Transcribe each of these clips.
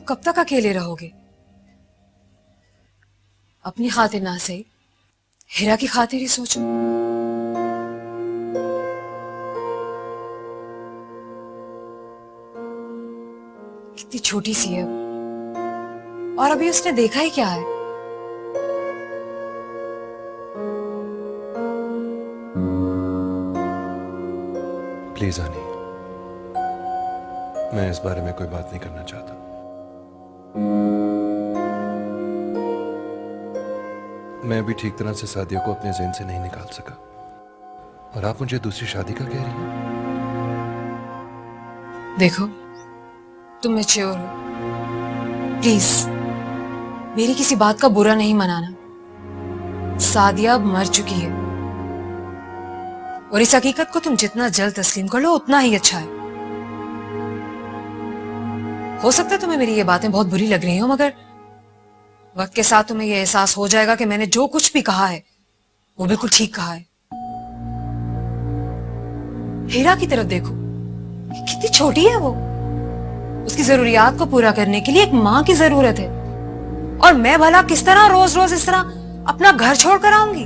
कब तक अकेले रहोगे? अपनी खातिर ना सही, हीरा की खातिर ही सोचो। कितनी छोटी सी है वो, और अभी उसने देखा ही क्या है? प्लीज आनी, मैं इस बारे में कोई बात नहीं करना चाहता। मैं अभी ठीक तरह से सादिया को अपने ज़हन से नहीं निकाल सका, और आप मुझे दूसरी शादी का कह रही हैं। देखो, तुम मैच्योर हो, प्लीज मेरी किसी बात का बुरा नहीं मनाना। सादिया अब मर चुकी है, और इस हकीकत को तुम जितना जल्द तस्लीम कर लो उतना ही अच्छा है। हो सकता है तुम्हें मेरी ये बातें बहुत बुरी लग रही हो, मगर वक्त के साथ तुम्हें यह एहसास हो जाएगा कि मैंने जो कुछ भी कहा है वो बिल्कुल ठीक कहा है। हीरा की तरफ देखो, कितनी छोटी है वो। उसकी जरूरियात को पूरा करने के लिए एक मां की जरूरत है, और मैं भला किस तरह रोज रोज इस तरह अपना घर छोड़ कर आऊंगी?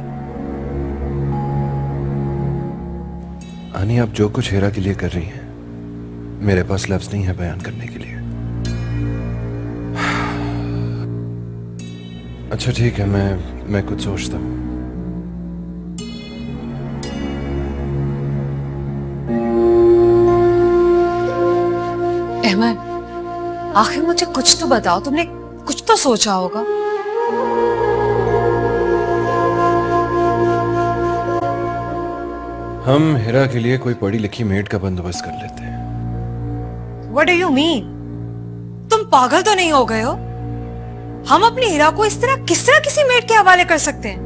आनी, आप जो कुछ हीरा के लिए कर रही हैं, मेरे पास लफ्ज नहीं है बयान करने के लिए। अच्छा ठीक है, मैं कुछ सोचता हूँ। अहमद, आखिर मुझे कुछ तो बताओ, तुमने कुछ तो सोचा होगा। हम हीरा के लिए कोई पढ़ी लिखी मेड का बंदोबस्त कर लेते हैं। What do you mean? तुम पागल तो नहीं हो गए हो? हम अपनी हीरा को इस तरह किस तरह किसी मेड के हवाले कर सकते हैं?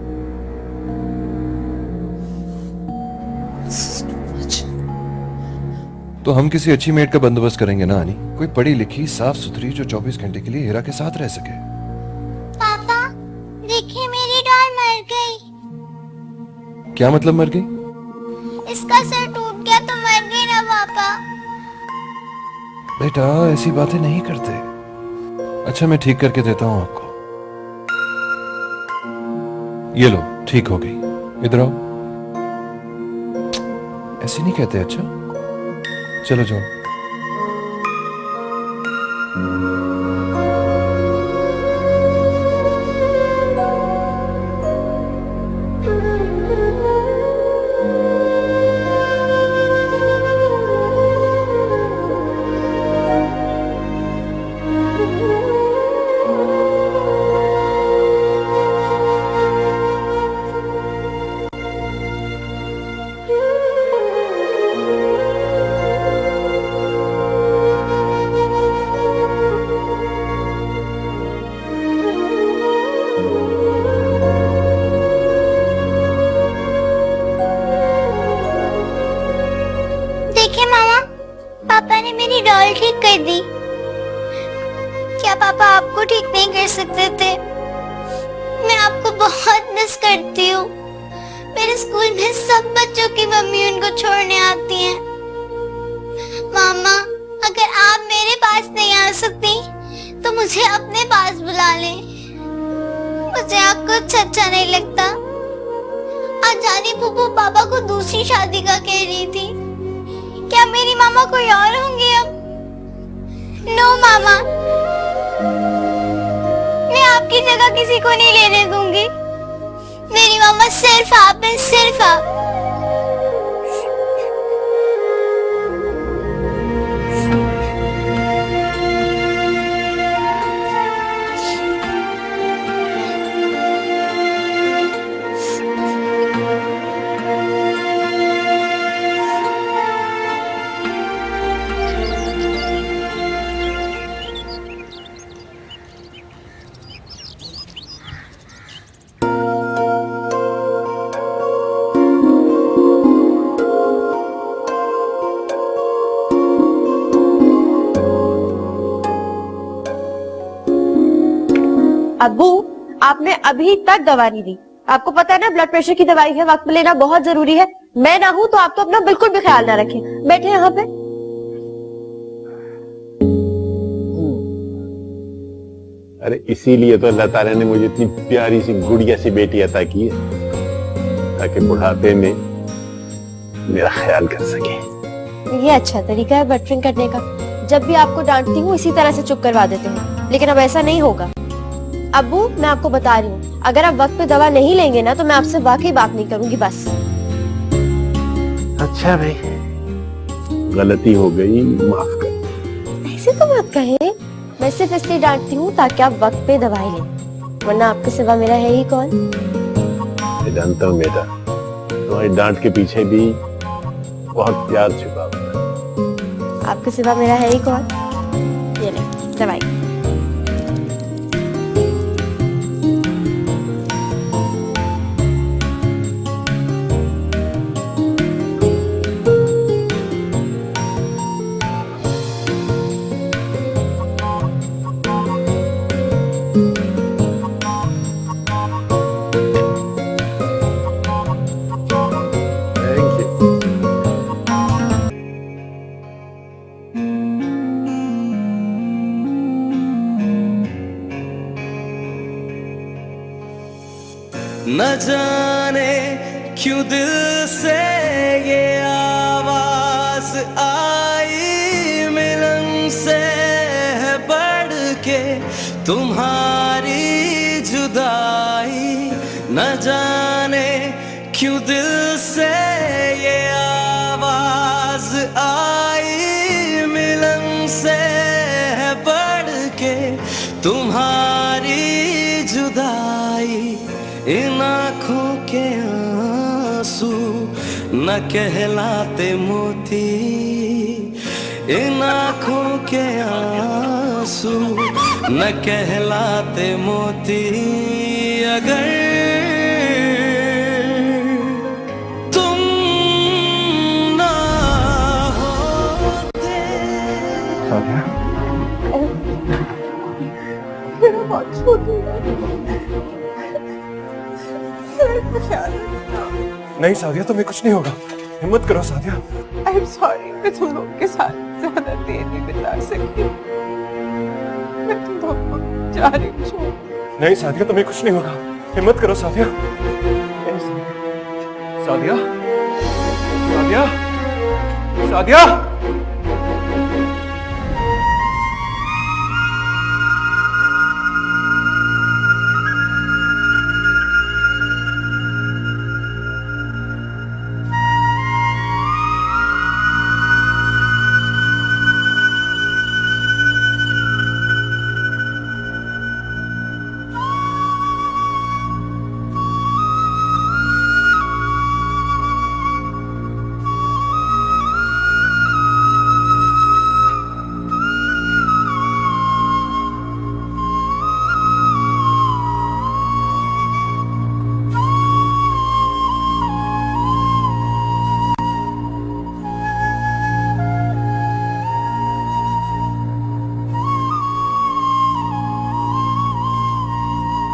तो हम किसी अच्छी मेड का बंदोबस्त करेंगे ना आनी, कोई पढ़ी लिखी साफ सुथरी जो 24 घंटे के लिए हीरा के साथ रह सके। पापा, देखिए मेरी डॉल मर गई। क्या मतलब मर गई? इसका सर टूट गया तो मर गई ना पापा। बेटा ऐसी बातें नहीं करते। अच्छा मैं ठीक करके देता हूँ आपको। ये लो, ठीक हो गई। इधर आओ। ऐसे नहीं कहते। अच्छा चलो जाओ। देखिए मामा, पापा ने मेरी डॉल ठीक कर दी। क्या पापा आपको ठीक नहीं कर सकते थे? मैं आपको बहुत मिस करती हूँ। मेरे स्कूल में सब बच्चों की मम्मी उनको छोड़ने आती हैं। मामा, अगर आप मेरे पास नहीं आ सकती तो मुझे अपने पास बुला ले। मुझे आप कुछ अच्छा नहीं लगता। आज जानी फूफू पापा को दूसरी शादी का कह रही थी। क्या मेरी मामा कोई और होंगी अब? नो मामा, मैं आपकी जगह किसी को नहीं लेने दूंगी। मेरी मामा सिर्फ आप हैं, सिर्फ आप। अब्बू, आपने अभी तक दवा नहीं दी। आपको पता है ना ब्लड प्रेशर की दवाई है, वक्त में लेना बहुत जरूरी है। मैं ना हूं तो आप तो अपना बिल्कुल भी ख्याल ना रखें। बैठे यहाँ पे। अरे इसीलिए तो अल्लाह ताला ने मुझे इतनी प्यारी सी गुड़िया सी बेटी अता की है, ताकि बुढ़ापे में मेरा ख्याल कर सके। ये अच्छा तरीका है बटरिंग करने का। जब भी आपको डांटती हूँ इसी तरह से चुप करवा देते हैं, लेकिन अब ऐसा नहीं होगा। अब्बू मैं आपको बता रही हूँ, अगर आप वक्त पे दवा नहीं लेंगे ना तो मैं आपसे वाकई बात नहीं करूंगी बस। अच्छा भाई, गलती हो गई, माफ कर। ऐसे तो मत कहे, मैं सिर्फ इसलिए डांटती हूँ ताकि आप वक्त पे दवाई लें, वरना आपके सिवा मेरा है ही कौन। मैं जानता हूँ बेटा, तुम्हारी डांट के पीछे भी बहुत प्यार छुपा हुआ है। आपके सिवा मेरा है ही कौन। ये ले दवाई। Thank you. न जाने क्यों दिल से ये आवाज आई, मिलन से है बढ़ के तुम्हारी जुदाई। न जाने क्यों दिल से ये आवाज आई, मिलन से है बढ़ के तुम्हारी जुदाई। इन आँखों के आंसू न कहलाते मोती, इन आँखों के आंसू न कहलाते मोती। अगर तुम ना होते। नहीं सादिया, तुम्हें कुछ नहीं होगा, हिम्मत करो सादिया। I'm sorry, मैं तुम लोग के साथ ज्यादा देर नहीं बिता सकी। मैं तुम लोग को जा रही हूँ। नहीं सादिया, तुम्हें कुछ नहीं होगा, हिम्मत करो सादिया। नहीं, सादिया, सादिया, सादिया।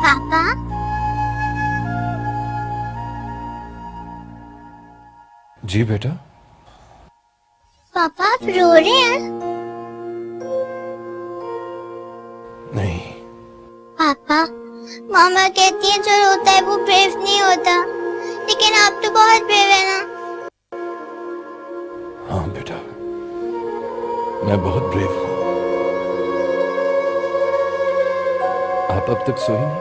पापा, जी बेटा। पापा आप रो रहे हैं? नहीं। पापा, मामा कहती है जो रोता है वो ब्रेव नहीं होता, लेकिन आप तो बहुत ब्रेव है ना। हाँ बेटा, मैं बहुत ब्रेव हूँ। आप अब तक सोई नहीं?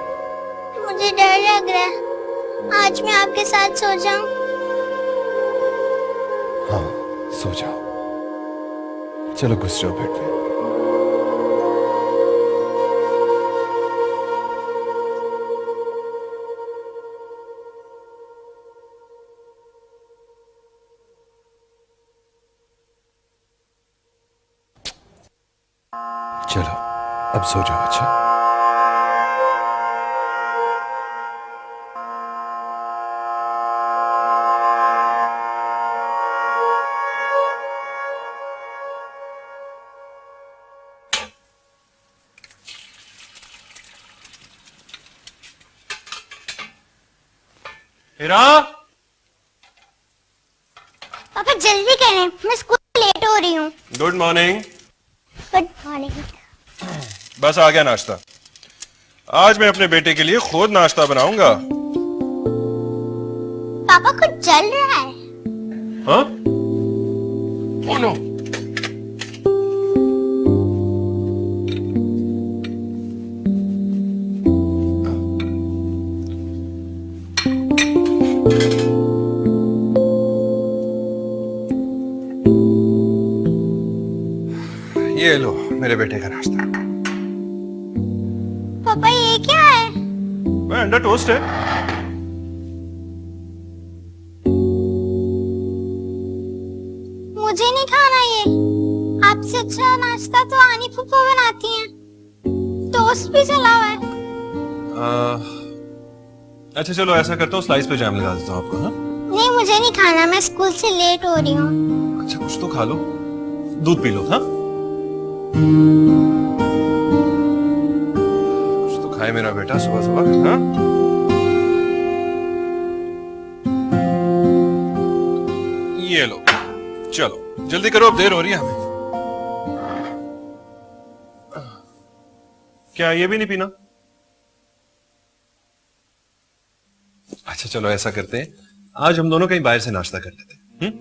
मुझे डर लग रहा है, आज मैं आपके साथ सो जाऊं? हाँ, सो जाओ। चलो घुस जाओ बेड पे। चलो अब सो जाओ। अच्छा, हीरा, पापा जल्दी करें, मैं स्कूल लेट हो रही हूँ। Good morning. Good morning. बस आ गया नाश्ता। आज मैं अपने बेटे के लिए खुद नाश्ता बनाऊंगा। पापा कुछ जल रहा है। हाँ? Oh no! ये लो मेरे बेटे का नाश्ता। पापा ये क्या है? मैं अंडा टोस्ट है। मुझे नहीं खाना ये। आपसे अच्छा नाश्ता तो आनी फूफा बनाती हैं। टोस्ट भी जला हुआ है। अच्छा चलो ऐसा करता हूँ, स्लाइस पे जैम लगा देता हूँ आपको। हाँ? नहीं मुझे नहीं खाना, मैं स्कूल से लेट हो रही हूँ। अच्छा कुछ तो खा लो, दूध पी लो। हाँ कुछ तो खाए मेरा बेटा सुबह सुबह। हाँ ये लो, चलो जल्दी करो, अब देर हो रही है हमें। क्या ये भी नहीं पीना? अच्छा चलो ऐसा करते हैं, आज हम दोनों कहीं बाहर से नाश्ता कर लेते हैं।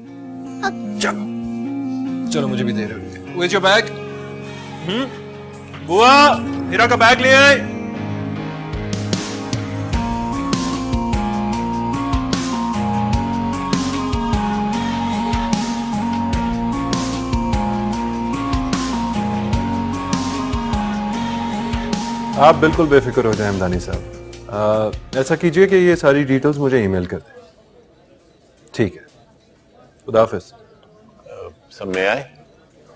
चलो चलो मुझे भी देर हो रही है। Where's your bag? बुआ हीरा का बैग ले आए। आप बिल्कुल बेफिक्र हो जाए हमदानी साहब। ऐसा कीजिए कि ये सारी डिटेल्स मुझे ईमेल कर दें। ठीक है, खुदा हाफिज। सब में आए।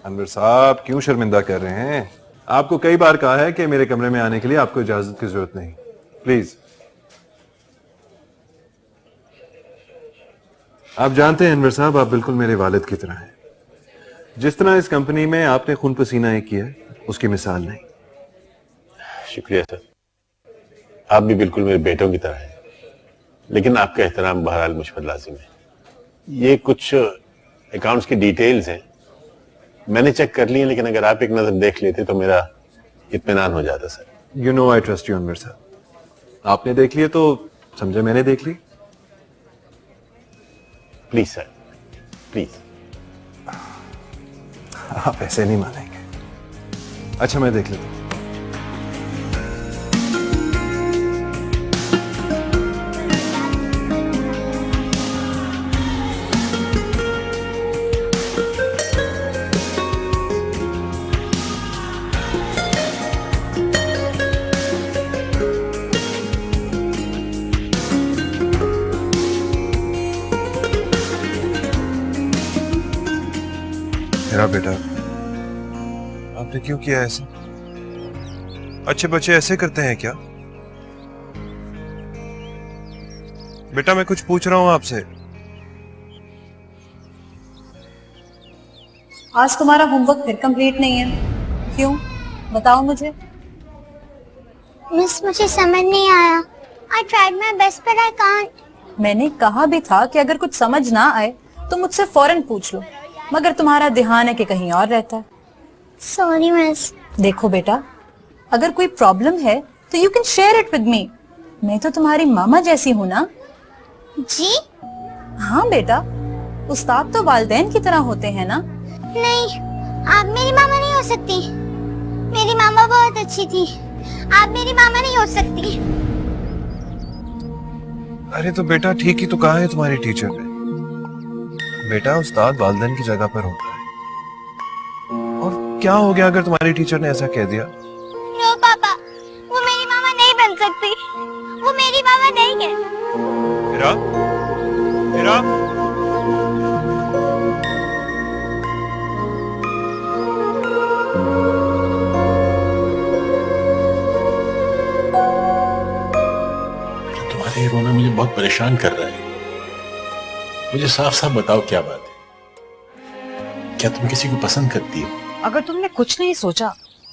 अनवर साहब क्यों शर्मिंदा कर रहे हैं? आपको कई बार कहा है कि मेरे कमरे में आने के लिए आपको इजाजत की जरूरत नहीं। प्लीज। आप जानते हैं अनवर साहब, आप बिल्कुल मेरे वालिद की तरह हैं। जिस तरह इस कंपनी में आपने खून पसीना एक किया उसकी मिसाल नहीं। शुक्रिया सर, आप भी बिल्कुल मेरे बेटों की तरह हैं, लेकिन आपका एहतराम बहरहाल मुझ पर लाजिम है। ये कुछ अकाउंट्स की डिटेल्स हैं, मैंने चेक कर ली है, लेकिन अगर आप एक नजर देख लेते तो मेरा इत्मीनान हो जाता sir. You know I trust you Anwar साहब। आपने देख लिया तो समझे मैंने देख ली। Please sir, please. आप ऐसे नहीं मानेंगे। अच्छा मैं देख लेता हूं। मेरा बेटा, आपने क्यों किया ऐसे? अच्छे बच्चे ऐसे करते हैं क्या? बेटा मैं कुछ पूछ रहा हूं आपसे। आज तुम्हारा होमवर्क फिर कंप्लीट नहीं है, क्यों? बताओ मुझे। मिस मुझे समझ नहीं आया। I tried my best but I can't. मैंने कहा भी था कि अगर कुछ समझ ना आए तो मुझसे फौरन पूछ लो, मगर तुम्हारा ध्यान है कि कहीं और रहता है। Sorry miss. देखो बेटा, अगर कोई प्रॉब्लम है तो you can share it with me. मैं तो तुम्हारी मामा जैसी हूँ ना। जी? हाँ बेटा, उस्ताद तो वालिदैन की तरह होते हैं ना। नहीं, आप मेरी मामा नहीं हो सकती। मेरी मामा बहुत अच्छी थी, आप मेरी मामा नहीं हो सकती। अरे तो बेटा ठीक ही तो कहा है तुम्हारी टीचर ने। बेटा उस्ताद वालिदैन की जगह पर होता है। और क्या हो गया अगर तुम्हारी टीचर ने ऐसा कह दिया? नो पापा, वो मेरी मामा नहीं बन सकती। वो मेरी मामा नहीं है। हीरा, हीरा, तुम्हारा ये रोना मुझे बहुत परेशान कर रहा है। मुझे साफ साफ बताओ क्या बात है? क्या तुम किसी को पसंद करती हो? अगर तुमने कुछ नहीं सोचा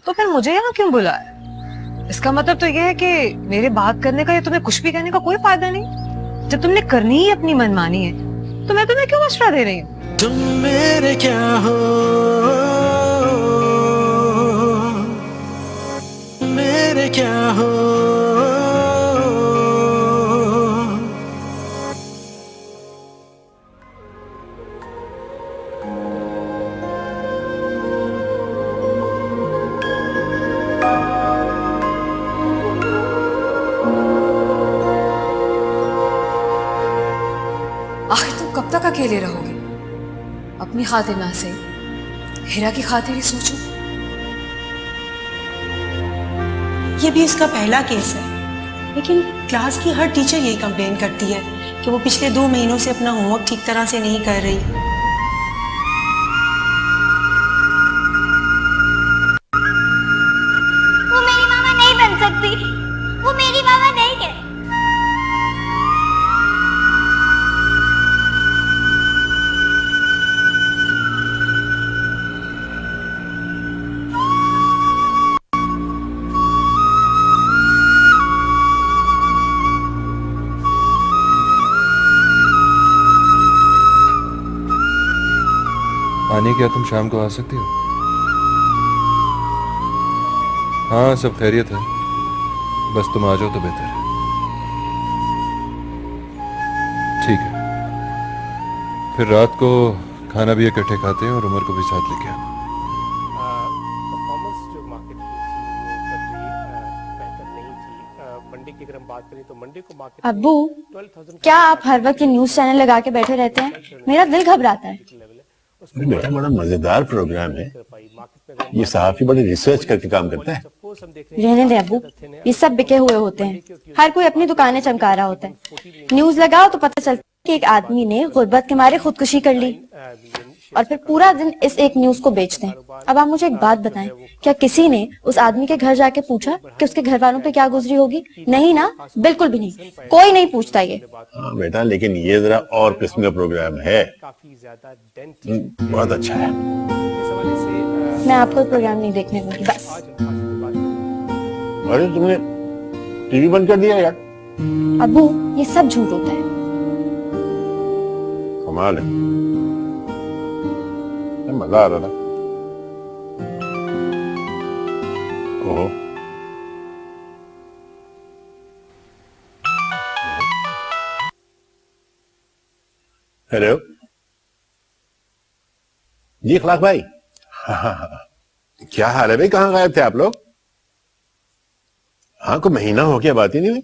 तो फिर मुझे यहाँ क्यों बुलाया? इसका मतलब तो ये है कि मेरे बात करने का या तुम्हें कुछ भी कहने का कोई फायदा नहीं। जब तुमने करनी ही अपनी मनमानी है तो मैं तुम्हें क्यों मशवरा दे रही हूँ? तुम मेरे क्या हो, मेरे क्या हो। कब तक अकेले रहोगे? अपनी खातिर ना से हीरा की खातिर ही सोचो। ये भी इसका पहला केस है, लेकिन क्लास की हर टीचर यही कंप्लेन करती है कि वो पिछले 2 महीनों से अपना होमवर्क ठीक तरह से नहीं कर रही। वो मेरी मामा नहीं बन सकती, वो मेरी मामा नहीं है। आने क्या तुम शाम को आ सकती हो? हाँ सब खैरियत है, बस तुम आ जाओ तो बेहतर है। ठीक है, फिर रात को खाना भी इकट्ठे खाते हैं और उमर को भी साथ लेके आना। परफॉर्मेंस जो मार्केट की थी वो कभी बेहतर नहीं थी। मंडे की अगर हम बात करें तो मंडे को मार्केट अब्बू, क्या आप हर वक्त ये न्यूज चैनल लगा के बैठे रहते हैं? मेरा दिल घबराता है। अरे बेटा, बड़ा मजेदार प्रोग्राम है ये। सहाफी बड़े रिसर्च करके काम करता है। रहने दे अब्बू, ये सब बिके हुए होते हैं। हर कोई अपनी दुकानें चमका रहा होता है। न्यूज लगाओ तो पता चलता है कि एक आदमी ने गुर्बत के मारे खुदकुशी कर ली और फिर पूरा दिन इस एक न्यूज को बेचते हैं। अब आप मुझे एक बात बताएं, क्या किसी ने उस आदमी के घर जाके पूछा कि उसके घर वालों पे क्या गुजरी होगी? नहीं ना, बिल्कुल भी नहीं, कोई नहीं पूछता ये। हाँ बेटा, लेकिन ये जरा और किस्म का प्रोग्राम है, काफी ज्यादा डेंट बहुत अच्छा है। इस हवाले से मैं आपको प्रोग्राम नहीं देखने दूंगी बस। आज हम खास बात करेंगे। अरे तुमने टीवी बंद कर दिया यार? अब्बू, ये सब झूठ होता है। कमाल है, मजा आ रहा था। ओहो, हेलो जी अखलाक भाई। क्या हाल है भाई, कहाँ गायब थे आप लोग? हाँ, को महीना हो गया, बात ही नहीं हुई।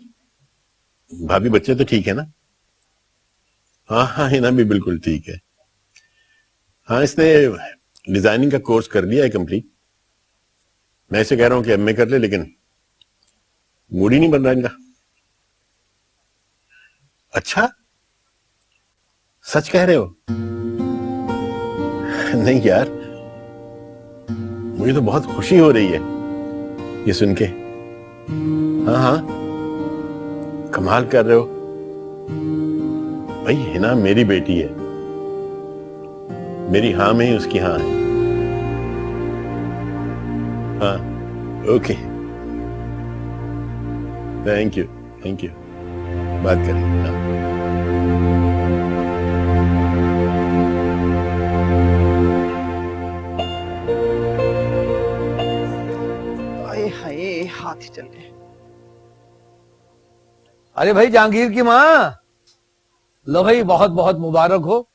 भाभी बच्चे तो ठीक है ना? हाँ हाँ, हिना भी बिल्कुल ठीक है। हाँ, इसने डिजाइनिंग का कोर्स कर लिया है कंप्लीट। मैं इसे कह रहा हूं कि एमए कर ले, लेकिन मूड ही नहीं बन रहा इनका। अच्छा, सच कह रहे हो? नहीं यार, मुझे तो बहुत खुशी हो रही है ये सुन के। हाँ हाँ, कमाल कर रहे हो भाई। हिना मेरी बेटी है, मेरी हाँ में ही उसकी हाँ है। हाँ, okay, thank you thank you, बात करेंगे। हाँ। हाय, हाथ ही चल गए। अरे भाई जहांगीर की माँ, लो भाई बहुत बहुत मुबारक हो।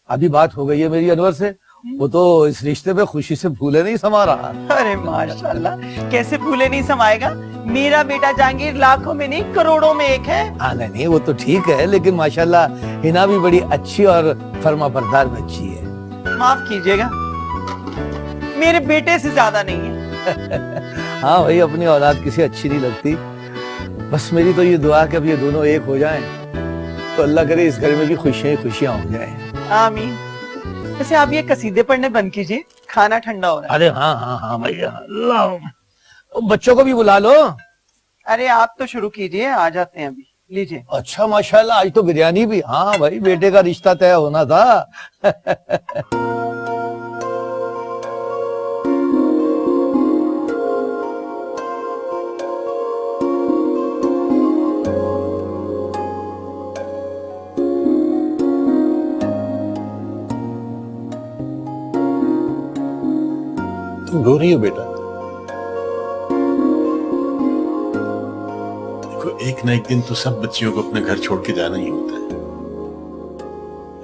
अभी बात हो गई है मेरी अनवर से, वो तो इस रिश्ते पे खुशी से फूले नहीं समा रहा। अरे माशाल्लाह, कैसे फूले नहीं समाएगा? मेरा बेटा जहांगीर लाखों में नहीं करोड़ों में एक है। नहीं, वो तो ठीक है, लेकिन माशाल्लाह हिना भी बड़ी अच्छी और फर्मा बरदार बच्ची है। माफ कीजिएगा, मेरे बेटे से ज्यादा नहीं है। हाँ भाई, अपनी औलाद किसी अच्छी नहीं लगती। बस मेरी तो ये दुआ कि अब ये दोनों एक हो जाएं, तो अल्लाह करे इस घर में भी खुशियां खुशियां हो जाएं। आमीन। वैसे आप ये कसीदे पढ़ने बंद कीजिए, खाना ठंडा हो रहा है। अरे हाँ हाँ हाँ भैया, अल्लाह, बच्चों को भी बुला लो। अरे आप तो शुरू कीजिए, आ जाते हैं अभी, लीजिए। अच्छा माशाल्लाह, आज तो बिरयानी भी। हाँ भाई, बेटे का रिश्ता तय होना था। तुम रो रही हो बेटा? देखो, एक ना एक दिन तो सब बच्चियों को अपने घर छोड़ के जाना ही होता है।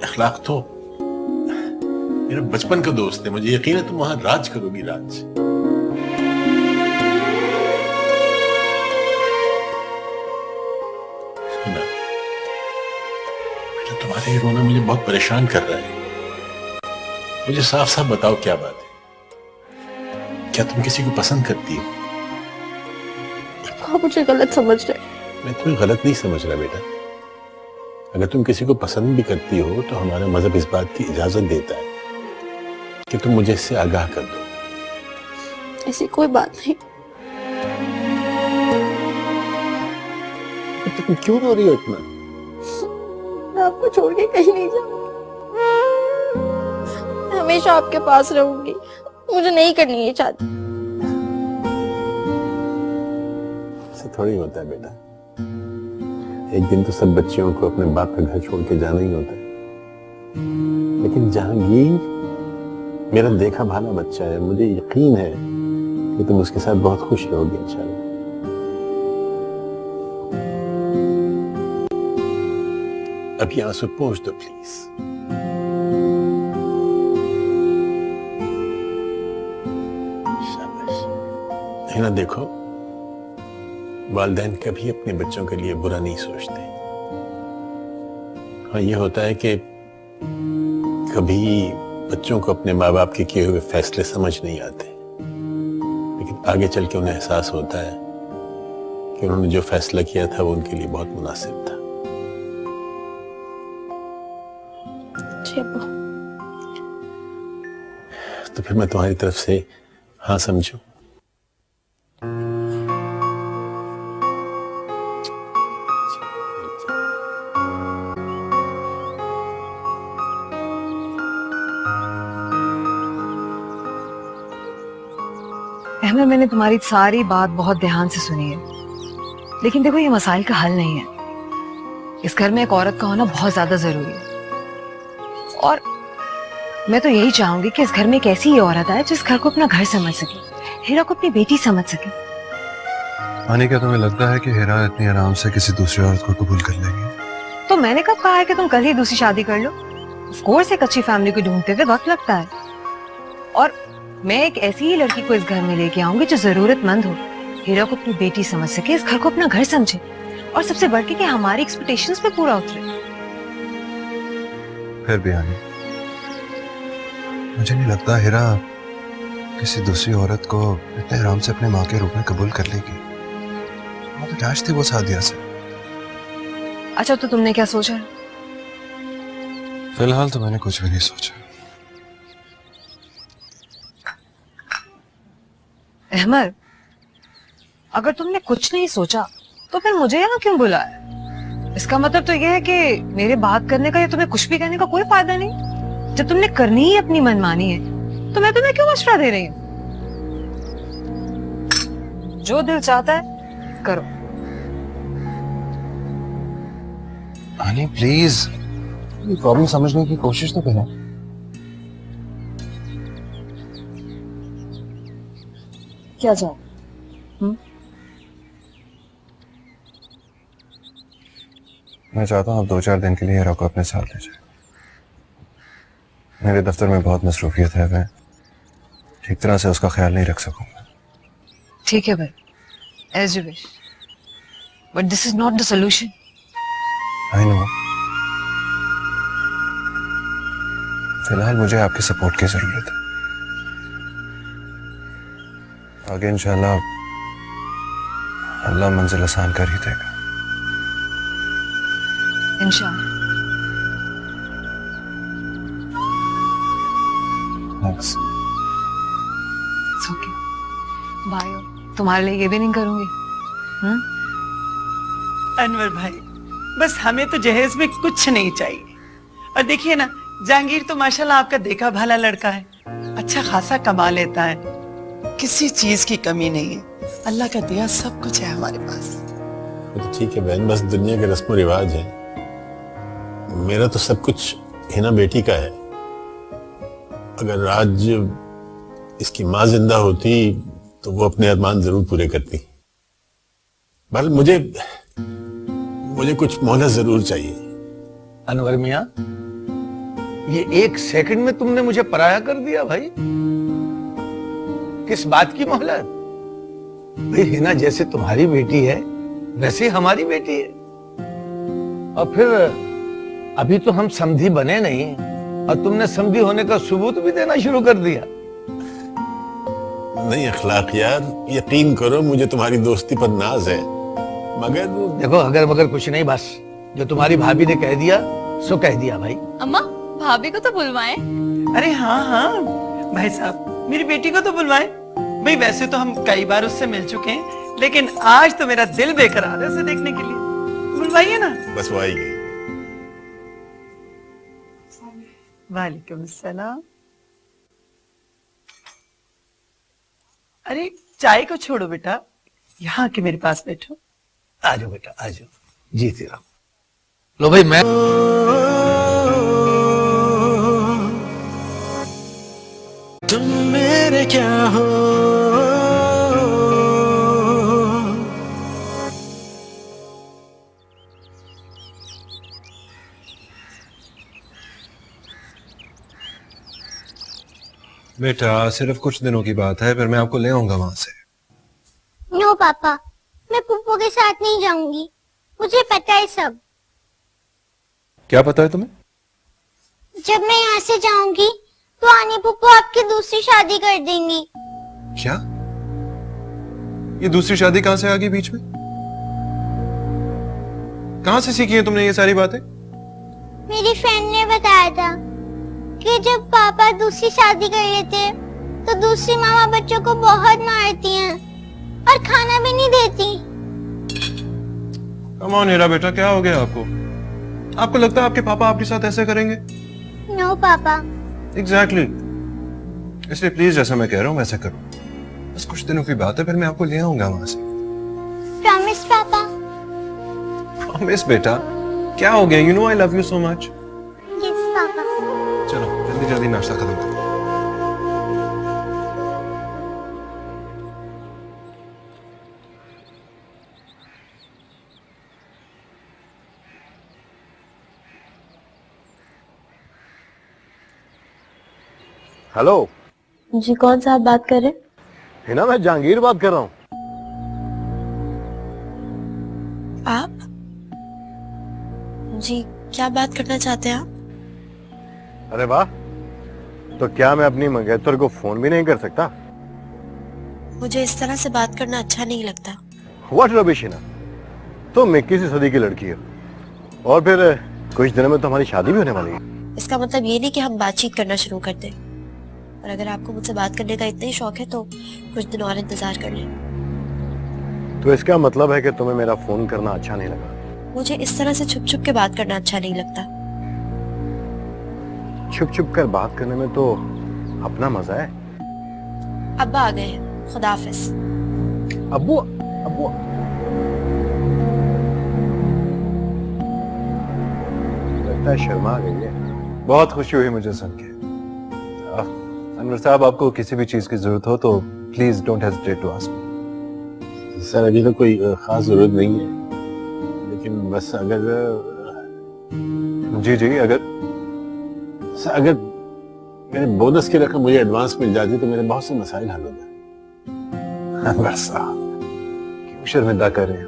अखलाक तो मेरा बचपन का दोस्त है, मुझे यकीन है तुम वहां राज करोगी, राज। सुना बेटा, तुम्हारा ये रोना मुझे बहुत परेशान कर रहा है। मुझे साफ साफ बताओ क्या बात है? क्या तुम किसी को पसंद करती हो? आप मुझे गलत समझ रहे हैं। मैं तुम्हें गलत नहीं समझ रहा बेटा। अगर तुम किसी को पसंद भी करती हो तो हमारा मजहब इस बात की इजाजत देता है कि तुम मुझे इससे आगाह कर दो। ऐसी कोई बात नहीं। तो तुम क्यों रो रही हो इतना? मैं आपको छोड़ के कहीं नहीं जाऊंगी। मैं हमेशा आपके पास रहूंगी। मुझे नहीं करनी है शादी। ऐसा थोड़ी होता है बेटा। एक दिन तो सब बच्चियों को अपने बाप का घर छोड़ के जाना ही होता है। लेकिन जहांगीर मेरा देखा भाला बच्चा है। मुझे यकीन है कि तुम उसके साथ बहुत खुश रहोगे इंशाल्लाह। अभी आंसू पोंछ दो प्लीज। शाबाश। हिना देखो, वालिदैन कभी अपने बच्चों के लिए बुरा नहीं सोचते। हाँ, ये होता है कि कभी बच्चों को अपने माँ बाप के किए हुए फैसले समझ नहीं आते, लेकिन आगे चल के उन्हें एहसास होता है कि उन्होंने जो फैसला किया था वो उनके लिए बहुत मुनासिब था। तो फिर मैं तुम्हारी तरफ से हाँ समझूं? अहमद, मैंने तुम्हारी सारी बात बहुत ध्यान से सुनी है, लेकिन देखो ये मसाइल का हल नहीं है। इस घर में एक औरत का होना बहुत ज्यादा जरूरी है, और मैं तो यही चाहूंगी कि इस घर में एक ऐसी ही औरत आए जिस घर को अपना घर समझ सके, हीरा को अपनी बेटी समझ सके। आने क्या तुम्हें लगता है कि हीरा इतनी आराम से किसी दूसरी औरत को कबूल कर लेगी? तो मैंने कब कहा है कि तुम कल ही दूसरी शादी कर लो? ऑफ कोर्स एक अच्छी फैमिली को ढूंढते हुए वक्त लगता है, और मैं एक ऐसी ही लड़की को इस घर में लेके आऊंगी जो जरूरतमंद हो, हीरा को अपनी बेटी समझ सके, इस घर को अपना घर समझे, और सबसे बढ़ के कि हमारी एक्सपेक्टेशंस पे पूरा उतरे। फिर भी आनी, मुझे नहीं लगता हीरा किसी दूसरी औरत को इतने आराम से अपने माँ के रूप में कबूल कर लेगी। वो तो कैश थी वो सादिया से। अच्छा, तो तुमने क्या सोचा? फिलहाल तो मैंने कुछ भी नहीं सोचा। अहमद, अगर तुमने कुछ नहीं सोचा तो फिर मुझे यहाँ क्यों बुलाया? इसका मतलब तो यह है कि मेरे बात करने का या तुम्हें कुछ भी करने का कोई फायदा नहीं। जब तुमने करनी ही अपनी मनमानी है तो मैं तुम्हें क्यों मशवरा दे रही हूँ? जो दिल चाहता है करो। आनी प्लीज, प्रॉब्लम समझने की कोशिश तो करें। क्या जाओ? मैं चाहता हूँ आप 2-4 दिन के लिए हीरा को अपने साथ ले जाए। मेरे दफ्तर में बहुत मसरूफियत है, मैं ठीक तरह से उसका ख्याल नहीं रख सकूंगा। ठीक है भाई, as you wish, but this is not the solution. I know. फिलहाल मुझे आपकी सपोर्ट की जरूरत है। आगे इंशाल्लाह अल्लाह मंजिल आसान कर ही देगा। इंशाल्लाह। Thanks. It's okay. बाय। तुम्हारे लिए ये भी नहीं करूंगी। अनवर भाई, बस हमें तो जहेज में कुछ नहीं चाहिए। और देखिए ना, जहांगीर तो माशाल्लाह आपका देखा भाला लड़का है, अच्छा खासा कमा लेता है, किसी चीज की कमी नहीं है। अल्लाह का दिया सब कुछ है हमारे पास। तो ठीक है बहन, बस दुनिया के रस्म रिवाज है। मेरा तो सब कुछ हिना बेटी का है। अगर आज इसकी माँ जिंदा होती तो वो अपने अरमान जरूर पूरे करती। बल मुझे कुछ मोहलत जरूर चाहिए। अनवर मियां, ये 1 सेकंड में तुमने मुझे पराया कर दिया भाई। किस बात की मोहलत? भाई हिना जैसे तुम्हारी बेटी है वैसे हमारी बेटी है, और फिर अभी तो हम समधी बने नहीं और तुमने समधी होने का सबूत भी देना शुरू कर दिया। नहीं अखलाक यार, यकीन करो मुझे तुम्हारी दोस्ती पर नाज है, मगर देखो अगर मगर कुछ नहीं, बस जो तुम्हारी भाभी ने कह दिया सो कह दिया भाई। अम्मा भाभी को तो बुलवाएं। अरे हाँ हाँ भाई साहब, मेरी बेटी को तो बुलवाएं। भाई वैसे तो हम कई बार उससे मिल चुके हैं, लेकिन आज तो मेरा दिल बेकरार है उसे देखने के लिए। बुलवाइए ना। बस वो आएगी। वालेकुम सलाम। अरे चाय को छोड़ो बेटा, यहाँ के मेरे पास बैठो। आ जाओ बेटा आ जाओ, जीते रहो। लो भाई मैं तुम मेरे क्या हो, बेटा सिर्फ कुछ दिनों की बात है, फिर मैं आपको ले आऊंगा वहां से। नो पापा, मैं पुप्पो के साथ नहीं जाऊंगी, मुझे पता है सब। क्या पता है तुम्हें? जब मैं यहाँ से जाऊंगी तो आनी पुप्पो आपकी दूसरी शादी कर देंगी। क्या? ये दूसरी शादी कहां से आ गई बीच में? कहां से सीखी है तुमने ये सारी बातें? मेरी फ्रेंड ने बताया था कि जब पापा दूसरी शादी कर लेते हैं तो दूसरी मामा बच्चों को बहुत मारती हैं और खाना भी नहीं देती। कम ऑन हीरा बेटा, क्या हो गया आपको? आपको लगता है आपके पापा आपके साथ ऐसे करेंगे? नो पापा। एग्जैक्टली इसलिए प्लीज जैसा मैं कह रहा हूँ वैसा करो। बस कुछ दिनों की बात है, फिर मैं आपको ले आऊंगा वहां से। प्रॉमिस पापा। प्रॉमिस बेटा, क्या हो गया? You know I love you so much. Yes papa. चलो जल्दी जल्दी नाश्ता खत्म करो। हेलो जी कौन सा आप बात कर रहे हैं? हिना, मैं जहांगीर बात कर रहा हूँ। आप? जी क्या बात करना चाहते हैं आप? अरे वाह, तो क्या मैं अपनी मंगेतर को फोन भी नहीं कर सकता? मुझे इस तरह से बात करना अच्छा नहीं लगता। व्हाट रबिश हिना, तुम 21वीं सदी की लड़की हो और फिर कुछ दिनों में तो हमारी शादी भी होने वाली है। इसका मतलब ये नहीं कि हम बातचीत करना शुरू कर दें, और अगर आपको मुझसे बात करने का इतना ही शौक है तो कुछ दिन और इंतजार कर लें। तो इसका मतलब है कि तुम्हें मेरा फोन करना अच्छा नहीं लगा? मुझे इस तरह से छुप छुप के बात करना अच्छा नहीं लगता। छुप छुप कर बात करने में तो अपना मजा है। अब्बा आ गए हैं, खुदा हाफिज। अब्बू अब्बू लगता है शर्मा गई है। बहुत खुशी हुई मुझे सुन के। अनवर साहब, आपको किसी भी चीज की जरूरत हो तो please don't hesitate to ask me. Sir अभी तो कोई खास जरूरत नहीं है, लेकिन बस अगर जी जी, अगर सर अगर मेरे बोनस की रकम मुझे एडवांस मिल जाती तो मेरे बहुत से मसाइल हल हो जाते। अनवर साहब क्यों शर्मिंदा कर रहे हैं?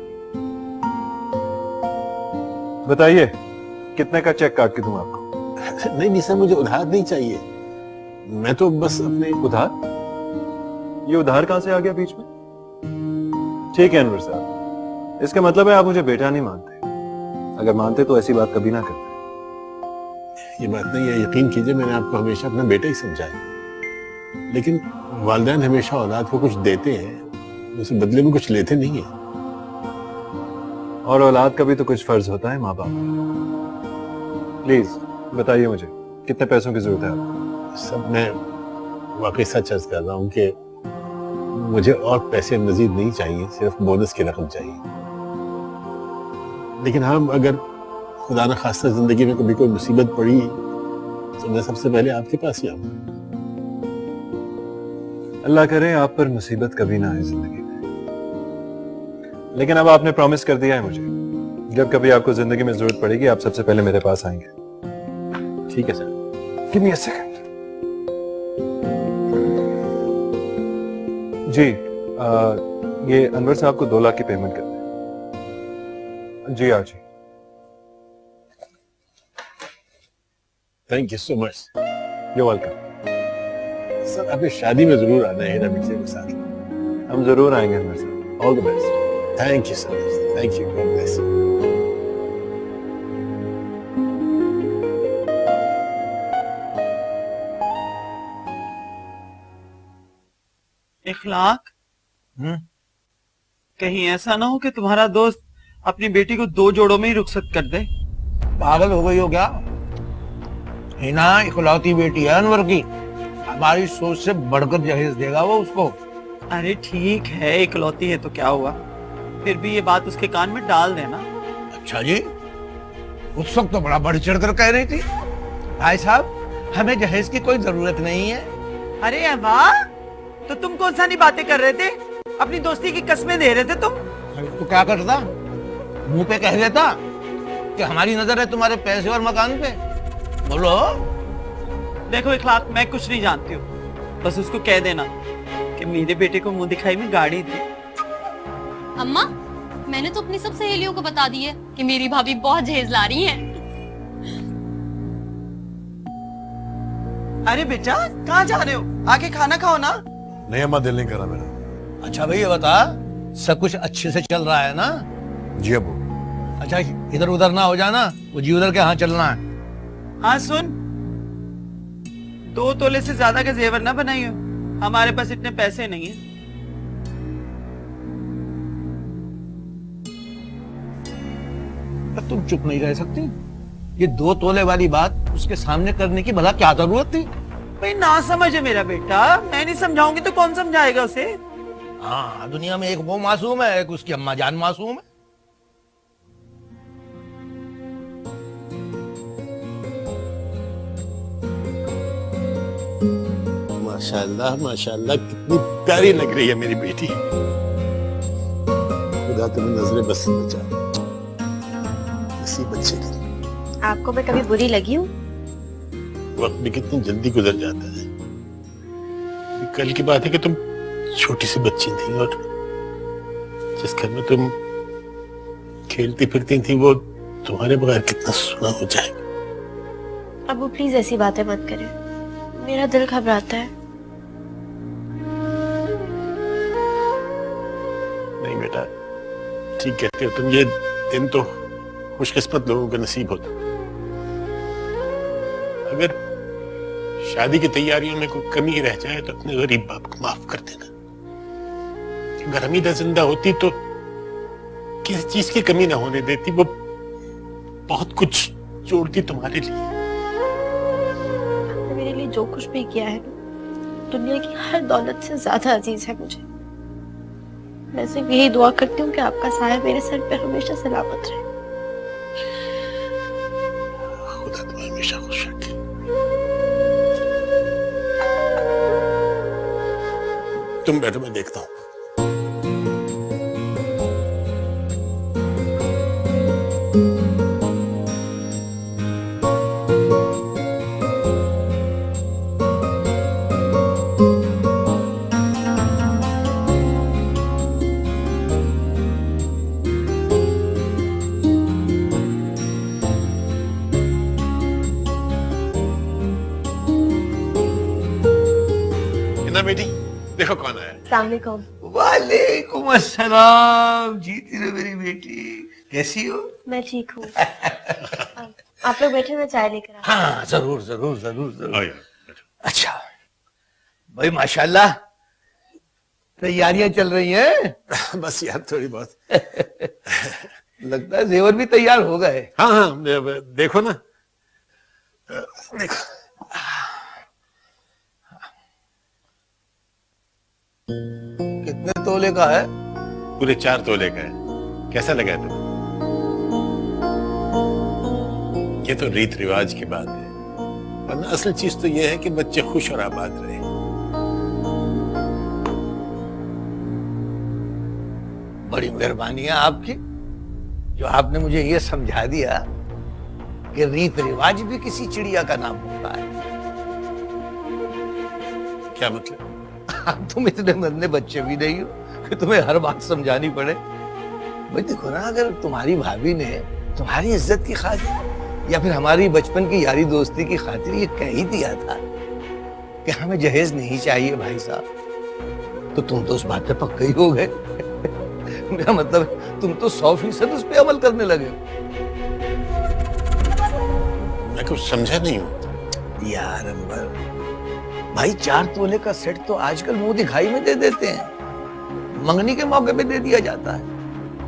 बताइए कितने का चेक काट के दूं आपको? नहीं नहीं सर, मुझे उधार नहीं चाहिए, मैं तो बस अपने उधार? ये उधार कहां से आ गया बीच में? ठीक है अनवर साहब, इसका मतलब है आप मुझे बेटा नहीं मानते। अगर मानते तो ऐसी बात कभी ना करते। ये बात नहीं है, यकीन कीजिए मैंने आपको हमेशा अपना बेटा ही समझा है, लेकिन वालिदैन हमेशा औलाद को कुछ देते हैं, उसे बदले में कुछ लेते नहीं है। और औलाद का भी तो कुछ फर्ज होता है माँ बाप। प्लीज बताइए मुझे कितने पैसों की जरूरत है आपको? सब मैं वाकई सच अर्ज कर रहा हूँ कि मुझे और पैसे मजीद नहीं चाहिए, सिर्फ बोनस की रकम चाहिए। लेकिन हाँ, अगर खुदा न खास्ता जिंदगी में कभी कोई मुसीबत पड़ी तो मैं सबसे पहले आपके पास ही आऊंगा। अल्लाह करे आप पर मुसीबत कभी ना आए जिंदगी में। लेकिन अब आपने प्रॉमिस कर दिया है मुझे, जब कभी आपको जिंदगी में जरूरत पड़ेगी आप सबसे पहले मेरे पास आएंगे। ठीक है sir. Give me a second. जी ये अनवर साहब को 2 लाख की पेमेंट कर दें। जी हाँ जी। Thank you so much. You welcome. Sir आपकी शादी में जरूर आना है हीरा मिर्जा के साथ। हम जरूर आएंगे अनवर साहब। All the best. Thank you so much. Thank you. God bless you. Ikhlaq, कहीं ऐसा ना हो कि तुम्हारा दोस्त अपनी बेटी को 2 जोड़ों में ही रुखसत कर दे। पागल हो गई हो क्या? हिना इकलौती बेटी है अनवर की, हमारी सोच से बढ़कर जहेज देगा वो उसको। अरे ठीक है, इकलौती है तो क्या हुआ, फिर भी ये बात उसके कान में डाल देना। अच्छा जी, उस वक्त तो बड़ा बढ़ चढ़ कर कह रही थी भाई साहब हमें जहेज की कोई जरूरत नहीं है। अरे वाह, तो तुम कौन सा नहीं बातें कर रहे थे, अपनी दोस्ती की कस्में दे रहे थे तुम। तो क्या करता, मुंह पे कह देता कि हमारी नजर है तुम्हारे पैसे और मकान पे। बोलो। देखो इखलाक, मैं कुछ नहीं जानती हूँ, बस उसको कह देना कि मेरे बेटे को मुंह दिखाई में गाड़ी दी। अम्मा, मैंने तो अपनी सब सहेलियों को बता दी है कि मेरी भाभी बहुत जहेज ला रही हैं। अरे बेटा, कहाँ जा रहे हो? आके खाना खाओ ना। नहीं अम्मा, दिल नहीं कर रहा मेरा। अच्छा भाई ये बता, सब कुछ अच्छे से चल रहा है ना? जी अबू। अच्छा इधर उधर ना हो जाना, वो जी उधर के यहाँ चलना है। हाँ सुन, 2 तोले से ज्यादा का जेवर ना बनाइयो, हमारे पास इतने पैसे नहीं है। तुम चुप नहीं रह सकती? ये 2 तोले वाली बात उसके सामने करने की भला क्या जरूरत थी? भाई ना समझे मेरा बेटा, मैं नहीं समझाऊंगी तो कौन समझाएगा उसे। हाँ, दुनिया में एक वो मासूम है, एक उसकी अम्मा जान मासूम है। माशाल्लाह माशाल्लाह, कितनी प्यारी लग रही है मेरी बेटी। खुदा तुम्हें नजरे बस से बचा, इसी बच्चे की। आपको मैं कभी बुरी लगी हूँ? वक्त भी कितनी जल्दी गुजर जाता है। कल की बात है कि तुम छोटी सी बच्ची थी और जिस घर में तुम खेलती फिरती थी वो तुम्हारे बगैर कितना सुना हो जाएगा। अबू प्लीज ऐसी बातें मत करें, मेरा दिल घबराता है। नहीं बेटा, ठीक कहते हो तुम, ये दिन तो खुशकिस्मत लोगों का नसीब होता। अगर शादी की तैयारियों में कोई कमी रह जाए तो अपने गरीब बाप को माफ कर देना। अगर हमीदा जिंदा होती तो किसी चीज की कमी ना होने देती, वो बहुत कुछ जोड़ती तुम्हारे लिए। आपने मेरे लिए जो कुछ भी किया है दुनिया की हर दौलत से ज्यादा अजीज है मुझे। मैं सिर्फ यही दुआ करती हूँ कि आपका साया मेरे सर पे हमेशा सलामत रहे। खुदा तुम्हें हमेशा खुश रखे। तुम बैठो, मैं देखता हूँ। बेटी देखो कौन आया। अस्सलाम वालेकुम। वालेकुम अस्सलाम। जीती रहो मेरी बेटी, कैसी हो? मैं ठीक हूँ। आप लोग बैठे, मैं चाय लेकर आती हूँ। हाँ जरूर जरूर जरूर जरूर। आओ यार। अच्छा भाई माशाल्लाह, तैयारियां चल रही हैं। बस यार थोड़ी बहुत। लगता है जेवर भी तैयार हो गए। हाँ हाँ देखो ना, देखो। कितने तोले का है? पूरे 4 तोले का है। कैसा लगा तुम्हें? ये तो रीत रिवाज की बात है, वरना असल चीज तो ये है कि बच्चे खुश और आबाद रहे। बड़ी मेहरबानी है आपकी, जो आपने मुझे ये समझा दिया कि रीत रिवाज भी किसी चिड़िया का नाम होता है। क्या मतलब? तुम इतने नन्हे बच्चे भी नहीं हो कि तुम्हें हर बात समझानी पड़े। भाई देखो ना, अगर तुम्हारी भाभी ने तुम्हारी इज्जत की खातिर या फिर हमारी बचपन की यारी दोस्ती की खातिर ये कह ही दिया था कि हमें जहेज नहीं चाहिए भाई साहब, तो तुम तो उस बात पे पक्के ही हो गए। मेरा मतलब तुम तो 100% उस पे अमल करने लगे। मैं कुछ समझा नहीं हूँ यार अंबर भाई, 4 तोले का सेट तो आजकल मुंह दिखाई में दे देते हैं, मंगनी के मौके पे दे दिया जाता है,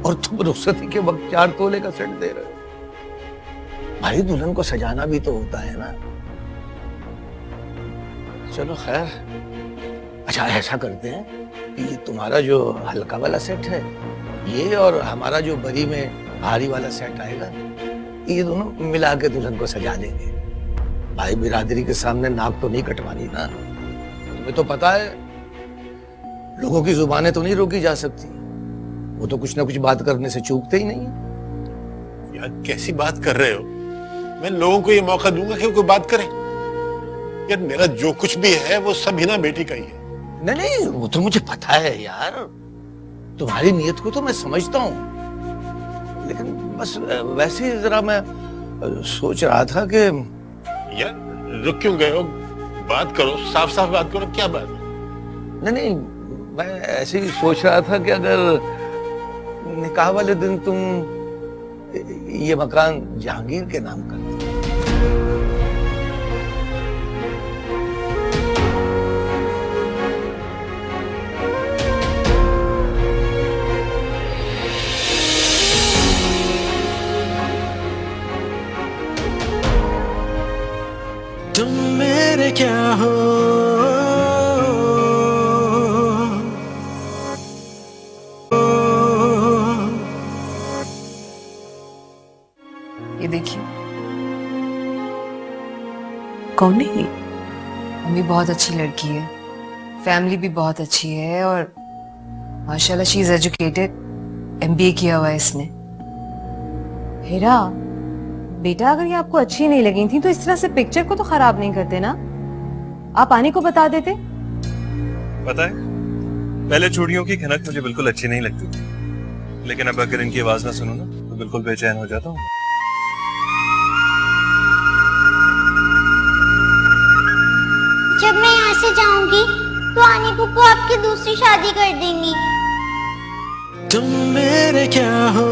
और तुम रुखसती के वक्त 4 तोले का सेट दे रहे हो। भाई दुल्हन को सजाना भी तो होता है ना। चलो खैर, अच्छा ऐसा करते हैं कि ये तुम्हारा जो हल्का वाला सेट है ये, और हमारा जो बरी में भारी वाला सेट आएगा, ये दोनों मिला के दुल्हन को सजा देंगे। भाई बिरादरी के सामने नाक तो नहीं कटवानी ना, तुम्हें तो पता है लोगों की जुबानें तो नहीं रोकी जा सकती, वो तो कुछ ना कुछ बात करने से चूकते ही नहीं है। यार कैसी बात कर रहे हो? मैं लोगों को ये मौका दूंगा कि वो कोई बात करे? यार मेरा जो कुछ भी है वो सब हिना बेटी का ही है। नहीं नहीं, वो तो मुझे पता है यार, तुम्हारी नीयत को तो मैं समझता हूँ, लेकिन बस वैसे ही जरा मैं सोच रहा था कि यार रुक क्यों गए हो? बात करो, साफ साफ बात करो, क्या बात? नहीं नहीं, मैं ऐसे ही सोच रहा था कि अगर निकाह वाले दिन तुम ये मकान जहांगीर के नाम कर दो। तुम मेरे क्या हो, ये देखिए, कौन है ये? मम्मी बहुत अच्छी लड़की है, फैमिली भी बहुत अच्छी है, और माशाल्लाह शी इज एजुकेटेड, MBA किया हुआ है इसने। हीरा बेटा, अगर ये आपको अच्छी नहीं लगी थी तो इस तरह से पिक्चर को तो खराब नहीं करते ना, आप आने को बता देते। पता है, पहले चूड़ियों की खनक मुझे बिल्कुल अच्छी नहीं लगती थी, लेकिन अब अगर इनकी आवाज ना सुनूं ना तो बिल्कुल बेचैन हो जाता हूँ। जब मैं यहाँ से जाऊंगी तो आनी पुप्पू आपकी दूसरी शादी कर देंगी। तुम मेरे क्या हो।